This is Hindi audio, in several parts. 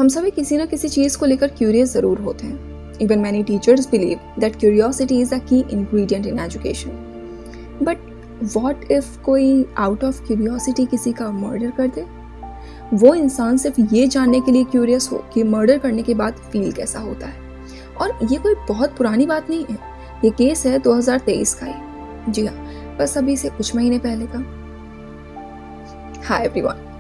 हम सभी किसी न किसी चीज़ को लेकर क्यूरियस ज़रूर होते हैं। Even many teachers believe that curiosity is a key ingredient in education. But what if कोई आउट ऑफ क्यूरियोसिटी किसी का मर्डर कर दे? वो इंसान सिर्फ ये जानने के लिए क्यूरियस हो कि मर्डर करने के बाद फील कैसा होता है। और ये कोई बहुत पुरानी बात नहीं है, ये केस है 2023 का ही। जी हाँ, बस अभी से कुछ महीने पहले का। Hi everyone.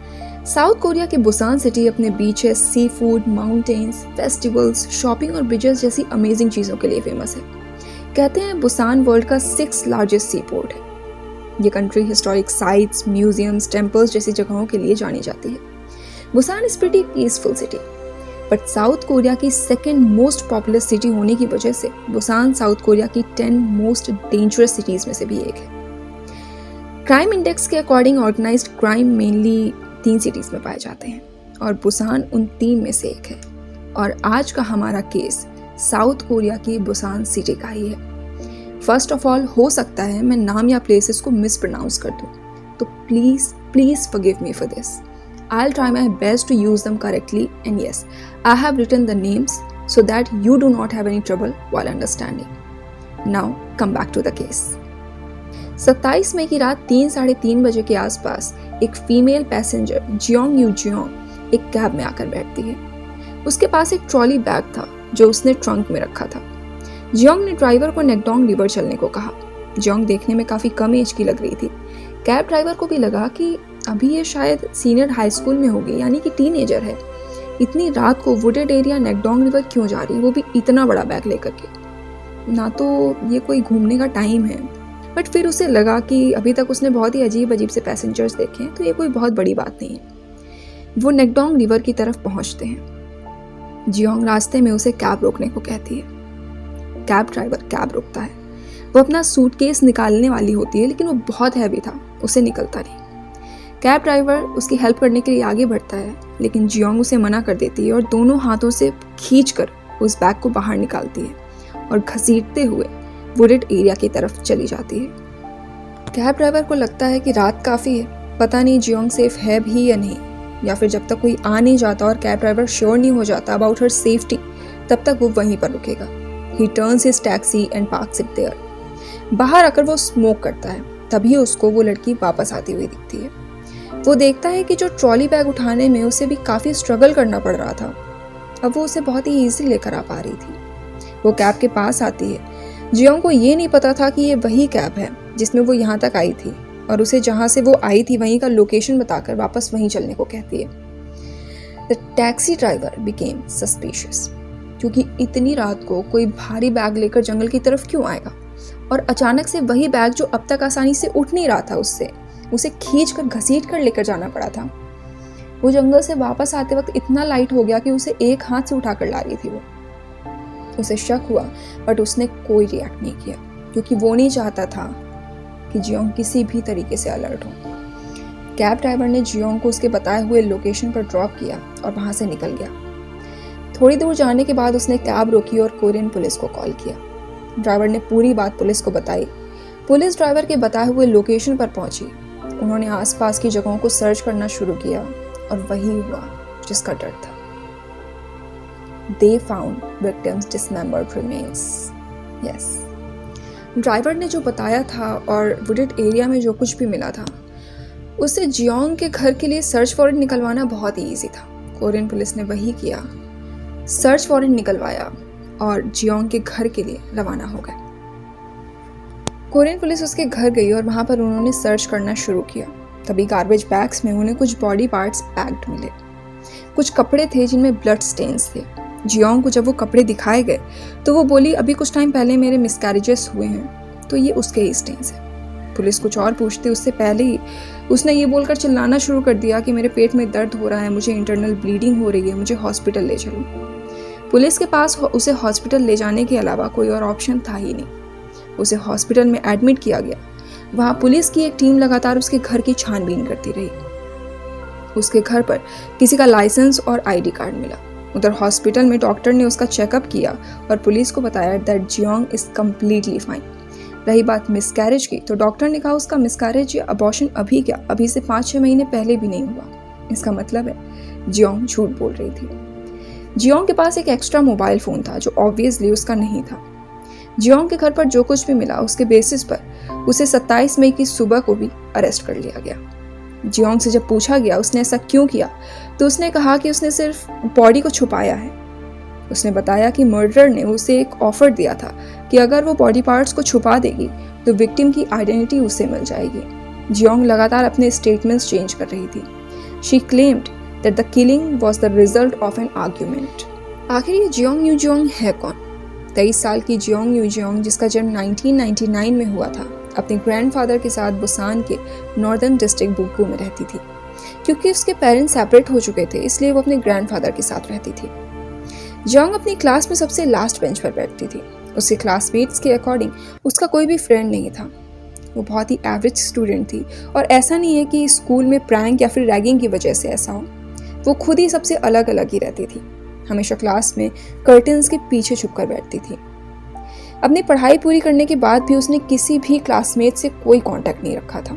साउथ कोरिया के बुसान सिटी अपने beaches, sea food, mountains, festivals, shopping और ब्रिजेस जैसी अमेजिंग चीज़ों के लिए फेमस है। कहते हैं बुसान वर्ल्ड का 6th लार्जेस्ट सी पोर्ट है। ये country historic sites, museums, temples जैसी जगहों के लिए जानी जाती है। Busan is pretty peaceful city, but south Korea की 2nd मोस्ट पॉपुलस सिटी होने की वजह से बुसान साउथ कोरिया की 10 मोस्ट डेंजरस सिटीज में से भी एक है। क्राइम इंडेक्स के according organised crime mainly 3 cities में पाए जाते हैं और बुसान उन 3 में से एक है। और आज का हमारा केस साउथ कोरिया की बुसान सिटी का ही है। फर्स्ट ऑफ ऑल, हो सकता है मैं नाम या प्लेसेस को मिस प्रोनाउंस कर दूं, तो please forgive me for this. I'll try my best to use them correctly, and yes, I have written the names so that you do not have any trouble while understanding. Now, come back to the case. 27 मई की रात 3-3:30 बजे के आसपास एक female passenger Jeong you Jeong एक कैब में आकर बैठती है। उसके पास एक ट्रॉली बैग था जो उसने ट्रंक में रखा था। जियोंग ने ड्राइवर को नेकडोंग रिवर चलने को कहा। जियोंग देखने में काफ़ी कम एज की लग रही थी। कैब ड्राइवर को भी लगा कि अभी ये शायद सीनियर हाई स्कूल में होगी, यानी कि टीनेजर है। इतनी रात को वुडेड एरिया नेकडोंग रिवर क्यों जा रही है, वो भी इतना बड़ा बैग लेकर के? ना तो ये कोई घूमने का टाइम है। बट फिर उसे लगा कि अभी तक उसने बहुत ही अजीब से पैसेंजर्स देखे हैं, तो ये कोई बहुत बड़ी बात नहीं है। वो नेकडोंग रिवर की तरफ पहुंचते हैं। जियोंग रास्ते में उसे कैब रोकने को कहती है। कैब ड्राइवर कैब रोकता है। वो अपना सूटकेस निकालने वाली होती है, लेकिन वो बहुत हैवी था, उसे निकलता नहीं। कैब ड्राइवर उसकी हेल्प करने के लिए आगे बढ़ता है, लेकिन जियोंग उसे मना कर देती है और दोनों हाथों से खींचकर उस बैग को बाहर निकालती है और घसीटते हुए वुडेड एरिया की तरफ चली जाती है। कैब ड्राइवर को लगता है कि रात काफ़ी है, पता नहीं जियोंग सेफ है भी या नहीं, या फिर जब तक कोई आ नहीं जाता और कैब ड्राइवर श्योर नहीं हो जाता अबाउट हर सेफ्टी, तब तक वो वहीं पर रुकेगा। He turns his taxi and parks it there. बाहर आकर वो स्मोक करता है, तभी उसको वो लड़की वापस आती हुई दिखती है। वो देखता है कि जो ट्रॉली बैग उठाने में उसे भी काफ़ी स्ट्रगल करना पड़ रहा था, अब वो उसे बहुत ही ईजी लेकर आ पा रही थी। वो कैब के पास आती है। जियोंग को ये नहीं पता था कि ये वही कैब है जिसमें वो यहाँ तक आई थी, और उसे जहाँ से वो आई थी वहीं का लोकेशन बताकर वापस वहीं चलने को कहती है। The taxi driver became suspicious, क्योंकि इतनी रात को कोई भारी बैग लेकर जंगल की तरफ क्यों आएगा, और अचानक से वही बैग जो अब तक आसानी से उठ नहीं रहा था उसे खींच कर घसीट कर लेकर जाना पड़ा था। वो जंगल से वापस आते वक्त इतना लाइट हो गया कि उसे एक हाथ से उठाकर ला रही थी। वो उसे शक हुआ, बट उसने कोई रिएक्ट नहीं किया, क्योंकि वो नहीं चाहता था कि जियोंग किसी भी तरीके से अलर्ट हो। कैब ड्राइवर ने जियोंग को उसके बताए हुए लोकेशन पर ड्रॉप किया और वहां से निकल गया। थोड़ी दूर जाने के बाद उसने कैब रोकी और कोरियन पुलिस को कॉल किया। ड्राइवर ने पूरी बात पुलिस को बताई। पुलिस ड्राइवर के बताए हुए लोकेशन पर पहुंची। उन्होंने आसपास की जगहों को सर्च करना शुरू किया, और वही हुआ जिसका डर था। They found victims' dismembered remains. Yes. Driver ने जो बताया था और वुडेड एरिया में जो कुछ भी मिला था, उससे जियोंग के घर के लिए सर्च वारंट निकलवाना बहुत ही ईजी था। कोरियन पुलिस ने वही किया, सर्च वारंट निकलवाया और जियोंग के घर के लिए रवाना हो गए। कोरियन पुलिस उसके घर गई और वहाँ पर उन्होंने सर्च करना शुरू किया। तभी गार्बेज बैग्स में उन्हें कुछ बॉडी पार्ट्स पैक्ड मिले। कुछ कपड़े थे जिनमें ब्लड स्टेन्स थे। जियोंग को जब वो कपड़े दिखाए गए तो वो बोली, अभी कुछ टाइम पहले मेरे मिसकैरेजेस हुए हैं, तो ये उसके ही स्टेन्स हैं। पुलिस कुछ और पूछते उससे पहले ही उसने ये बोलकर चिल्लाना शुरू कर दिया कि मेरे पेट में दर्द हो रहा है, मुझे इंटरनल ब्लीडिंग हो रही है, मुझे हॉस्पिटल ले चलो। पुलिस के पास उसे हॉस्पिटल ले जाने के अलावा कोई और ऑप्शन था ही नहीं। उसे हॉस्पिटल में एडमिट किया गया। वहाँ पुलिस की एक टीम लगातार उसके घर की छानबीन करती रही। उसके घर पर किसी का लाइसेंस और आईडी कार्ड मिला। उधर हॉस्पिटल में डॉक्टर ने उसका चेकअप किया और पुलिस को बताया that Jeong is completely fine. रही बात मिसकैरेज की, तो डॉक्टर ने कहा उसका मिसकैरेज या अबॉर्शन अभी क्या, अभी से 5-6 महीने पहले भी नहीं हुआ। इसका मतलब है जियोंग झूठ बोल रही थी। जियोंग के पास एक एक्स्ट्रा मोबाइल फ़ोन था जो ऑब्वियसली उसका नहीं था। जियोंग के घर पर जो कुछ भी मिला उसके बेसिस पर उसे 27 मई की सुबह को भी अरेस्ट कर लिया गया। जियोंग से जब पूछा गया उसने ऐसा क्यों किया तो उसने कहा कि उसने सिर्फ बॉडी को छुपाया है। उसने बताया कि मर्डरर ने उसे एक ऑफर दिया था कि अगर वो बॉडी पार्ट्स को छुपा देगी तो विक्टिम की आइडेंटिटी उसे मिल जाएगी। जियोंग लगातार अपने स्टेटमेंट्स चेंज कर रही थी। She claimed that the killing was the result of an argument. आखिर ये जियोंग यूजियोंग है कौन? 23 साल की जियोंग यूजियोंग, जिसका जन्म 1999 में हुआ था, अपने ग्रैंडफादर के साथ बुसान के नॉर्दर्न डिस्ट्रिक्ट बुगू में रहती थी। क्योंकि उसके पेरेंट्स सेपरेट हो चुके थे इसलिए वो अपने ग्रैंडफादर के साथ रहती थी। जियोंग अपनी क्लास में सबसे लास्ट बेंच पर बैठती थी। उसके क्लासमेट्स के अकॉर्डिंग उसका कोई भी फ्रेंड नहीं था। वो बहुत ही एवरेज स्टूडेंट थी और ऐसा नहीं है कि स्कूल में प्रैंक या फिर रैगिंग की वजह से ऐसा हो। वो खुद ही सबसे अलग अलग ही रहती थी। हमेशा क्लास में कर्टन्स के पीछे छुपकर बैठती थी। अपनी पढ़ाई पूरी करने के बाद भी उसने किसी भी क्लासमेट से कोई कांटेक्ट नहीं रखा था।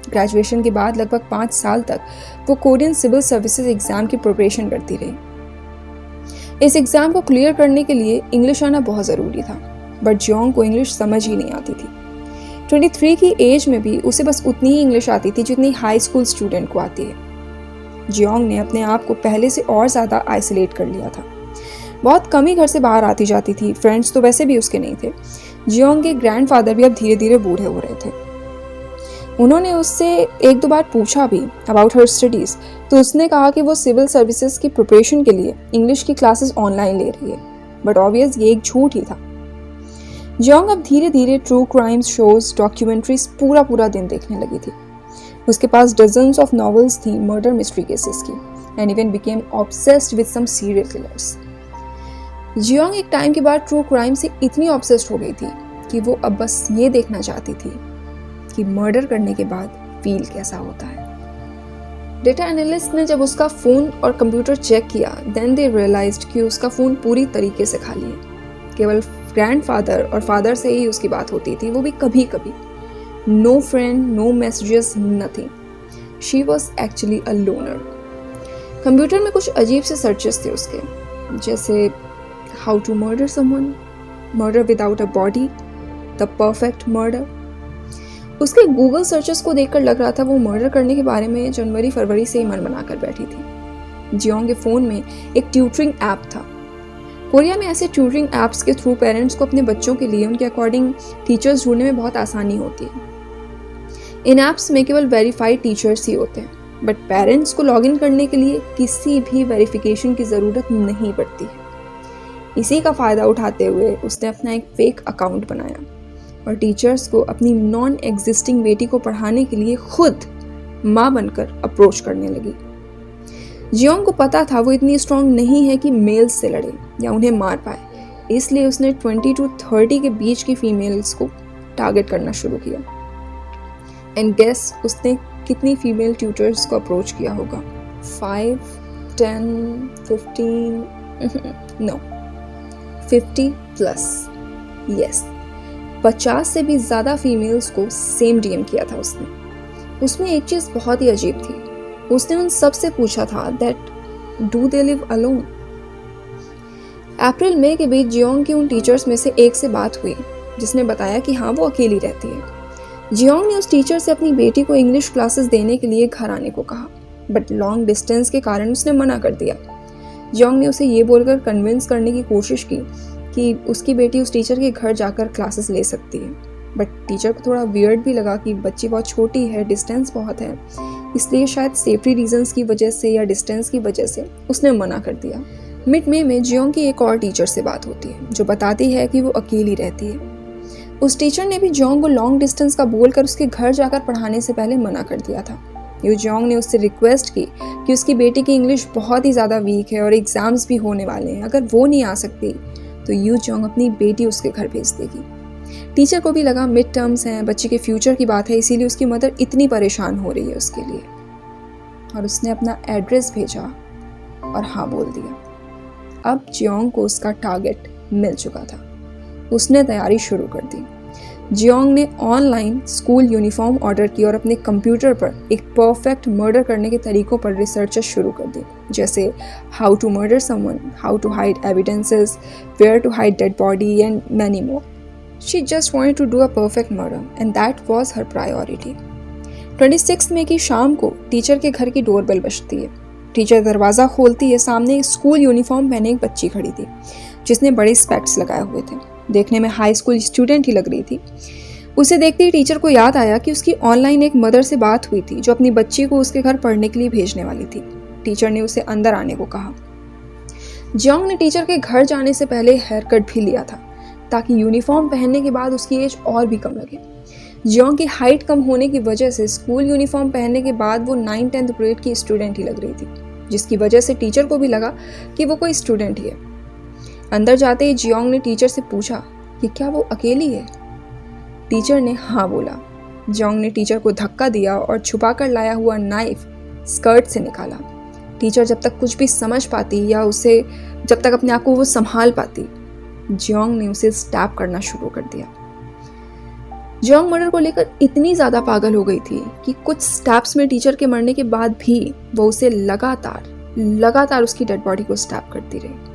ग्रेजुएशन के बाद लगभग 5 साल तक वो कोरियन सिविल सर्विसेज एग्जाम की प्रिपरेशन करती रही। इस एग्जाम को क्लियर करने के लिए इंग्लिश आना बहुत ज़रूरी था, बट जियोंग को इंग्लिश समझ ही नहीं आती थी। 23 की एज में भी उसे बस उतनी ही इंग्लिश आती थी जितनी हाई स्कूल स्टूडेंट को आती है। जियोंग ने अपने आप को पहले से और ज़्यादा आइसोलेट कर लिया था। बहुत कम ही घर से बाहर आती जाती थी। फ्रेंड्स तो वैसे भी उसके नहीं थे। जियोंग के ग्रैंडफादर भी अब धीरे धीरे बूढ़े हो रहे थे। उन्होंने उससे 1-2 बार पूछा भी अबाउट हर स्टडीज़, तो उसने कहा कि वो सिविल सर्विसेज की प्रिपरेशन के लिए इंग्लिश की क्लासेस ऑनलाइन ले रही है, बट ऑब्वियस ये एक झूठ ही था। जियोंग अब धीरे धीरे ट्रू क्राइम्स शोज, डॉक्यूमेंट्रीज पूरा दिन देखने लगी थी। उसके पास डजन्स ऑफ नॉवेल्स थी मर्डर मिस्ट्री केसेस की, and even became obsessed with some serial killers. Jeong एक टाइम के बाद ट्रू क्राइम से इतनी ऑब्सेस्ड हो गई थी कि वो अब बस ये देखना चाहती थी कि मर्डर करने के बाद फील कैसा होता है। डेटा एनालिस्ट ने जब उसका फ़ोन और कंप्यूटर चेक किया, देन दे रियलाइज्ड कि उसका फ़ोन पूरी तरीके से खाली है। केवल ग्रैंडफादर और फादर से ही उसकी बात होती थी, वो भी कभी कभी। No friend, no messages, nothing. She was actually a loner. Computer में कुछ अजीब से सर्चेस थे उसके, जैसे how to murder someone, murder without a body, the perfect murder. उसके गूगल सर्चेस को देखकर लग रहा था वो मर्डर करने के बारे में जनवरी-फरवरी से ही मन बनाकर बैठी थी। जियोंग के फ़ोन में एक ट्यूटरिंग ऐप था। कोरिया में ऐसे ट्यूटरिंग ऐप्स के थ्रू पेरेंट्स को अपने बच्चों के लिए उनके अकॉर्डिंग टीचर्स ढूंढने में बहुत आसानी होती है। इन ऐप्स में केवल वेरीफाइड टीचर्स ही होते हैं, बट पेरेंट्स को लॉगिन करने के लिए किसी भी वेरिफिकेशन की ज़रूरत नहीं पड़ती है। इसी का फ़ायदा उठाते हुए उसने अपना एक फेक अकाउंट बनाया और टीचर्स को अपनी नॉन एग्जिस्टिंग बेटी को पढ़ाने के लिए खुद माँ बनकर अप्रोच करने लगी। जियोंग को पता था वो इतनी स्ट्रांग नहीं है कि मेल्स से लड़े या उन्हें मार पाए, इसलिए उसने 20 to 30 के बीच की फीमेल्स को टारगेट करना शुरू किया। एंड गेस उसने कितनी फीमेल ट्यूटर्स को अप्रोच किया होगा? 5, 10, 15 नो 50 प्लस। यस, 50 से भी ज़्यादा फीमेल्स को सेम डीएम किया था उसने। उसमें एक चीज़ बहुत ही अजीब थी। उसने उन सब से पूछा था that do they live alone. अप्रैल मई के बीच जियोंग की उन टीचर्स में से एक से बात हुई जिसने बताया कि हाँ वो अकेली रहती है। जियोंग ने उस टीचर से अपनी बेटी को इंग्लिश क्लासेस देने के लिए घर आने को कहा, बट लॉन्ग डिस्टेंस के कारण उसने मना कर दिया। जियोंग ने उसे ये बोलकर कन्विंस करने की कोशिश की कि उसकी बेटी उस टीचर के घर जाकर क्लासेस ले सकती है, बट टीचर को थोड़ा वियर्ड भी लगा कि बच्ची बहुत छोटी है, डिस्टेंस बहुत है, इसलिए शायद सेफ्टी रीजंस की वजह से या डिस्टेंस की वजह से उसने मना कर दिया। मिड मई में जियोंग की एक और टीचर से बात होती है जो बताती है कि वो अकेली रहती है। उस टीचर ने भी जियोंग को लॉन्ग डिस्टेंस का बोलकर उसके घर जाकर पढ़ाने से पहले मना कर दिया था। यू जियोंग ने उससे रिक्वेस्ट की कि उसकी बेटी की इंग्लिश बहुत ही ज़्यादा वीक है और एग्ज़ाम्स भी होने वाले हैं, अगर वो नहीं आ सकती तो यू जियोंग अपनी बेटी उसके घर भेज देगी। टीचर को भी लगा मिड टर्म्स हैं, बच्चे के फ्यूचर की बात है, इसीलिए उसकी मदर इतनी परेशान हो रही है उसके लिए, और उसने अपना एड्रेस भेजा और हाँ बोल दिया। अब जियोंग को उसका टारगेट मिल चुका था। उसने तैयारी शुरू कर दी। जियोंग ने ऑनलाइन स्कूल यूनिफॉर्म ऑर्डर की और अपने कंप्यूटर पर एक परफेक्ट मर्डर करने के तरीकों पर रिसर्चेस शुरू कर दी, जैसे how to murder someone, how to hide evidences, where to hide dead body and many more. She just wanted to do a perfect murder and that was her priority. 26 मई की शाम को टीचर के घर की डोरबेल बजती है. टीचर दरवाज़ा खोलती है. सामने एक स्कूल यूनिफॉर्म पहने एक बच्ची खड़ी थी जिसने बड़े स्पेक्ट्स लगाए हुए थे. देखने में हाई स्कूल स्टूडेंट ही लग रही थी. उसे देखते ही टीचर को याद आया कि उसकी ऑनलाइन एक मदर से बात हुई थी जो अपनी बच्ची को उसके घर पढ़ने के लिए भेजने वाली थी. टीचर ने उसे अंदर आने को कहा. जियोंग ने टीचर के घर जाने से पहले हेयर कट भी लिया था ताकि यूनिफॉर्म पहनने के बाद उसकी एज और भी कम लगे. जियोंग की हाइट कम होने की वजह से स्कूल यूनिफॉर्म पहनने के बाद वो 9th-10th ग्रेड की स्टूडेंट ही लग रही थी, जिसकी वजह से टीचर को भी लगा कि वो कोई स्टूडेंट ही है. अंदर जाते ही जियोंग ने टीचर से पूछा कि क्या वो अकेली है. टीचर ने हाँ बोला. जियोंग ने टीचर को धक्का दिया और छुपाकर लाया हुआ नाइफ स्कर्ट से निकाला. टीचर जब तक कुछ भी समझ पाती या उसे जब तक अपने आप को वो संभाल पाती, जियोंग ने उसे स्टैब करना शुरू कर दिया. जियोंग मर्डर को लेकर इतनी ज़्यादा पागल हो गई थी कि कुछ स्टैब्स में टीचर के मरने के बाद भी वो उसे लगातार उसकी डेड बॉडी को स्टैब करती रही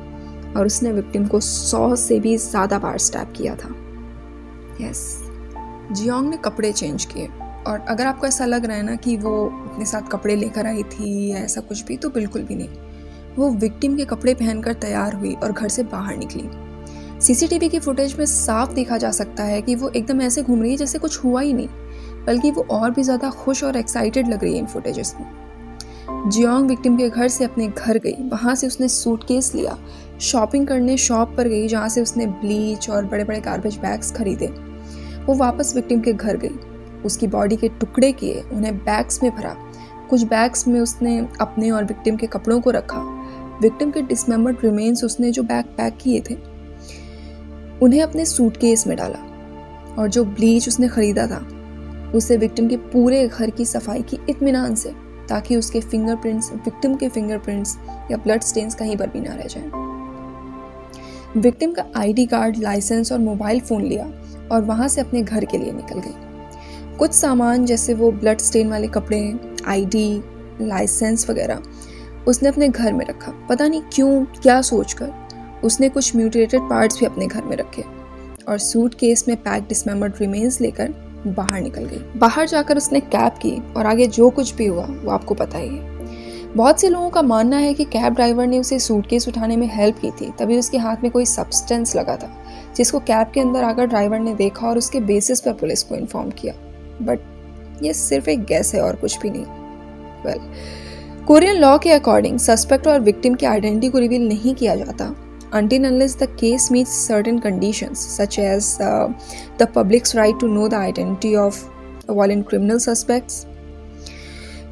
और उसने विक्टिम को 100 से भी ज़्यादा बार स्टैब किया था. यस, जियोंग ने कपड़े चेंज किए और अगर आपको ऐसा लग रहा है ना कि वो अपने साथ कपड़े लेकर आई थी या ऐसा कुछ भी, तो बिल्कुल भी नहीं. वो विक्टिम के कपड़े पहनकर तैयार हुई और घर से बाहर निकली. सीसीटीवी की फुटेज में साफ देखा जा सकता है कि वो एकदम ऐसे घूम रही है जैसे कुछ हुआ ही नहीं, बल्कि वो और भी ज़्यादा खुश और एक्साइटेड लग रही है इन फुटेजेस में. जियोंग विक्टिम के घर से अपने घर गई. वहाँ से उसने सूटकेस लिया, शॉपिंग करने शॉप पर गई जहाँ से उसने ब्लीच और बड़े बड़े गार्बेज बैग्स खरीदे. वो वापस विक्टिम के घर गई, उसकी बॉडी के टुकड़े किए, उन्हें बैग्स में भरा. कुछ बैग्स में उसने अपने और विक्टिम के कपड़ों को रखा. विक्टिम के डिसमेंबर्ड रिमेन्स उसने जो बैग पैक किए थे उन्हें अपने सूटकेस में डाला और जो ब्लीच उसने खरीदा था उसे विक्टिम के पूरे घर की सफाई की इत्मीनान से, ताकि उसके फिंगरप्रिंट्स, विक्टिम के फिंगरप्रिंट्स या ब्लड स्टेन्स कहीं पर भी ना रह जाएं. विक्टिम का आईडी कार्ड, लाइसेंस और मोबाइल फ़ोन लिया और वहाँ से अपने घर के लिए निकल गई. कुछ सामान जैसे वो ब्लड स्टेन वाले कपड़े, आईडी, लाइसेंस वगैरह उसने अपने घर में रखा. पता नहीं क्यों, क्या सोचकर उसने कुछ म्यूटिलेटेड पार्ट्स भी अपने घर में रखे और सूटकेस में पैक डिसमेंबर्ड रिमेन्स लेकर बाहर निकल गई. बाहर जाकर उसने कैब की और आगे जो कुछ भी हुआ वो आपको पता ही है. बहुत से लोगों का मानना है कि कैब ड्राइवर ने उसे सूटकेस उठाने में हेल्प की थी, तभी उसके हाथ में कोई सब्सटेंस लगा था जिसको कैब के अंदर आकर ड्राइवर ने देखा और उसके बेसिस पर पुलिस को इन्फॉर्म किया. बट ये सिर्फ एक गैस है और कुछ भी नहीं. कोरियन लॉ के अकॉर्डिंग सस्पेक्ट और विक्टिम की आइडेंटिटी को रिवील नहीं किया जाता until unless the case meets certain conditions such as the public's right to know the identity of violent criminal suspects.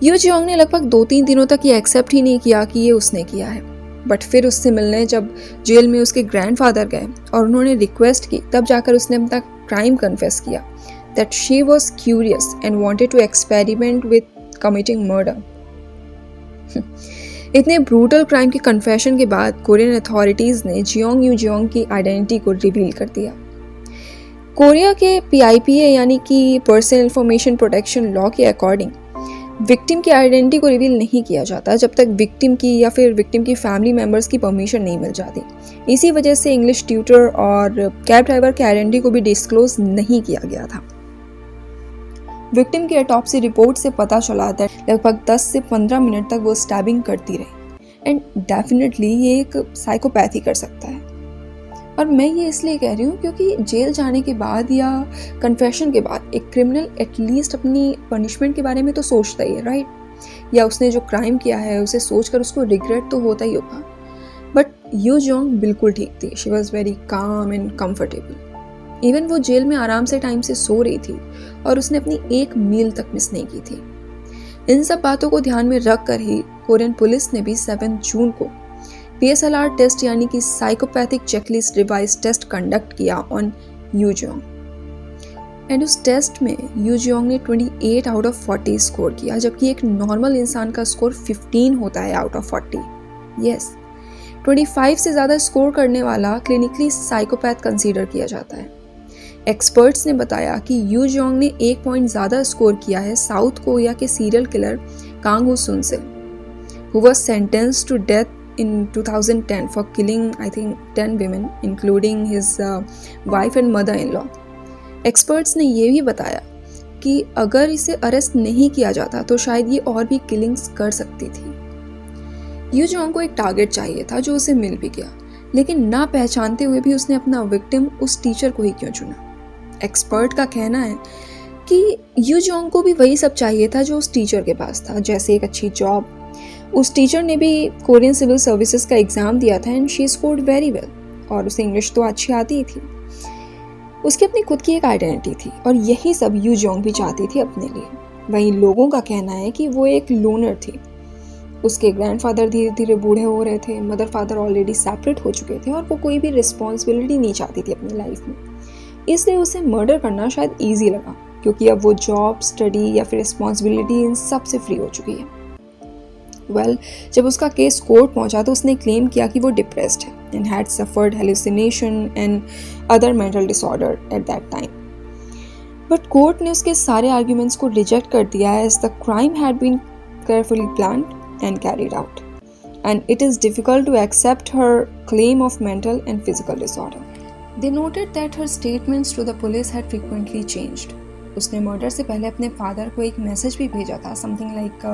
You Jeong ने लगभग 2-3 दिनों तक ये एक्सेप्ट ही नहीं किया कि ये उसने किया है. बट फिर उससे मिलने जब जेल में उसके ग्रैंडफादर गए और उन्होंने रिक्वेस्ट की, तब जाकर उसने अपना क्राइम कन्फेस किया that she was curious and wanted to experiment with committing murder. इतने ब्रूटल क्राइम के कन्फेशन के बाद कोरियन अथॉरिटीज़ ने जियोंग यू जियोंग की आइडेंटिटी को रिवील कर दिया. कोरिया के PIPA यानी कि पर्सनल इंफॉर्मेशन प्रोटेक्शन लॉ के अकॉर्डिंग विक्टिम की आइडेंटिटी को रिवील नहीं किया जाता जब तक विक्टिम की या फिर विक्टिम की फैमिली मेम्बर्स की परमिशन नहीं मिल जाती. इसी वजह से इंग्लिश ट्यूटर और कैब ड्राइवर की आइडेंटिटी को भी डिस्क्लोज नहीं किया गया था. विक्टिम की ऑटोप्सी रिपोर्ट से पता चला था लगभग 10 से 15 मिनट तक वो स्टैबिंग करती रही एंड डेफिनेटली ये एक साइकोपैथ ही कर सकता है. और मैं ये इसलिए कह रही हूँ क्योंकि जेल जाने के बाद या कन्फेशन के बाद एक क्रिमिनल एटलीस्ट अपनी पनिशमेंट के बारे में तो सोचता ही है, राइट? या उसने जो क्राइम किया है उसे सोचकर उसको रिग्रेट तो होता ही होगा. बट यू जियोंग बिल्कुल ठीक थी. She was very calm and comfortable. Even वो जेल में आराम से टाइम से सो रही थी और उसने अपनी एक मील तक मिस नहीं की थी. इन सब बातों को ध्यान में रख कर ही कोरियन पुलिस ने भी 7 जून को PSLR टेस्ट यानी कि psychopathic checklist revise test conduct किया ऑन यू जियोंग. एंड उस टेस्ट में यू जियोंग ने 28 आउट ऑफ 40 स्कोर किया, जबकि एक नॉर्मल इंसान का स्कोर 15 होता है आउट ऑफ 40. यस, 25 से ज़्यादा स्कोर करने वाला क्लिनिकली साइकोपैथ कंसीडर किया जाता है. एक्सपर्ट्स ने बताया कि यू जोंग ने 1 पॉइंट ज़्यादा स्कोर किया है साउथ कोरिया के सीरियल किलर कांग हो सुन से, who was sentenced to death in 2010 for killing, I think, 10 women, including his wife and mother-in-law. Experts ने ये भी बताया कि अगर इसे अरेस्ट नहीं किया जाता तो शायद ये और भी किलिंग्स कर सकती थी। यू जोंग को एक टारगेट चाहिए था जो उसे मिल भी गया, लेकिन ना पहचानते हुए भी उसने अपना विक्टिम उस टीचर को ही क्यों चुना। एक्सपर्ट का कहना है कि यू जोंग को भी वही सब चाहिए था जो उस टीचर के पास था, जैसे एक अच्छी जॉब। उस टीचर ने भी कोरियन सिविल सर्विसेज का एग्ज़ाम दिया था and she scored very well, और उसे इंग्लिश तो अच्छी आती ही थी। उसकी अपनी खुद की एक आइडेंटिटी थी और यही सब यू जोंग भी चाहती थी अपने लिए। वहीं लोगों का कहना है कि वो एक लोनर थी। उसके ग्रैंडफादर धीरे धीरे बूढ़े हो रहे थे, मदर फादर ऑलरेडी सेपरेट हो चुके थे और वो कोई भी रिस्पॉन्सिबिलिटी नहीं चाहती थी अपनी लाइफ में। इसलिए उसे मर्डर करना शायद ईजी लगा, क्योंकि अब वो जॉब, स्टडी या फिर रिस्पॉन्सिबिलिटी इन सब से फ्री हो चुकी है। जब उसका केस कोर्ट पहुंचा तो उसने क्लेम किया कि वो डिप्रेस्ड है and had suffered hallucination and other mental disorder at that time. But court ने उसके सारे आर्ग्यूमेंट्स को रिजेक्ट कर दिया as the crime had been carefully planned and carried out, and it is difficult to accept her claim of mental and physical disorder. They noted that her statements to the police had frequently changed. उसने मर्डर से पहले अपने फादर को एक मैसेज भी भेजा था, समथिंग लाइक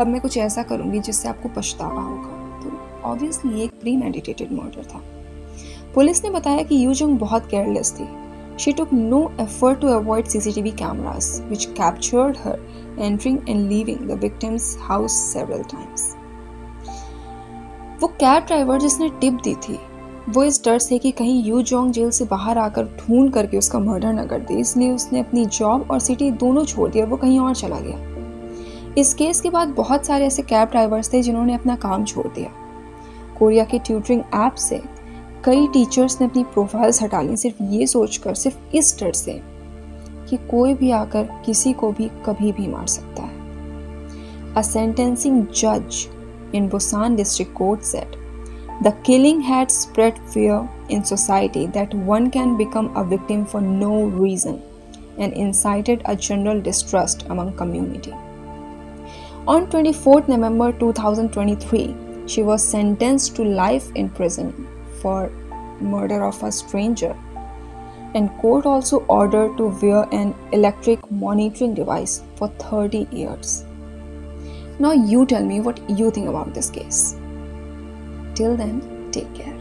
अब मैं कुछ ऐसा करूँगी जिससे आपको पछतावा होगा। तो ऑब्वियसली ये एक प्री मेडिटेटेड मर्डर था। पुलिस ने बताया कि यू जोंग बहुत केयरलेस थी। She took no effort to avoid CCTV cameras, which captured her entering and leaving the victim's house several times. वो कैब ड्राइवर जिसने टिप दी थी, वो इस डर से कि कहीं यू जोंग जेल से बाहर आकर ढूंढ करके उसका मर्डर न कर दे, इसलिए उसने अपनी जॉब और सिटी दोनों छोड़ दिया और वो कहीं और चला गया। इस केस के बाद बहुत सारे ऐसे कैब ड्राइवर्स थे जिन्होंने अपना काम छोड़ दिया। कोरिया के ट्यूटरिंग ऐप से कई टीचर्स ने अपनी प्रोफाइल्स हटा ली, सिर्फ ये सोचकर, सिर्फ इस डर से कि कोई भी आकर किसी को भी कभी भी मार सकता है। अ सेंटेंसिंग जज in Busan District Court said, "The killing had spread fear in society that one can become a victim for no reason and incited a general distrust among community." On 24th November 2023, she was sentenced to life in prison for murder of a stranger, and court also ordered to wear an electric monitoring device for 30 years. Now you tell me what you think about this case. Till then, take care.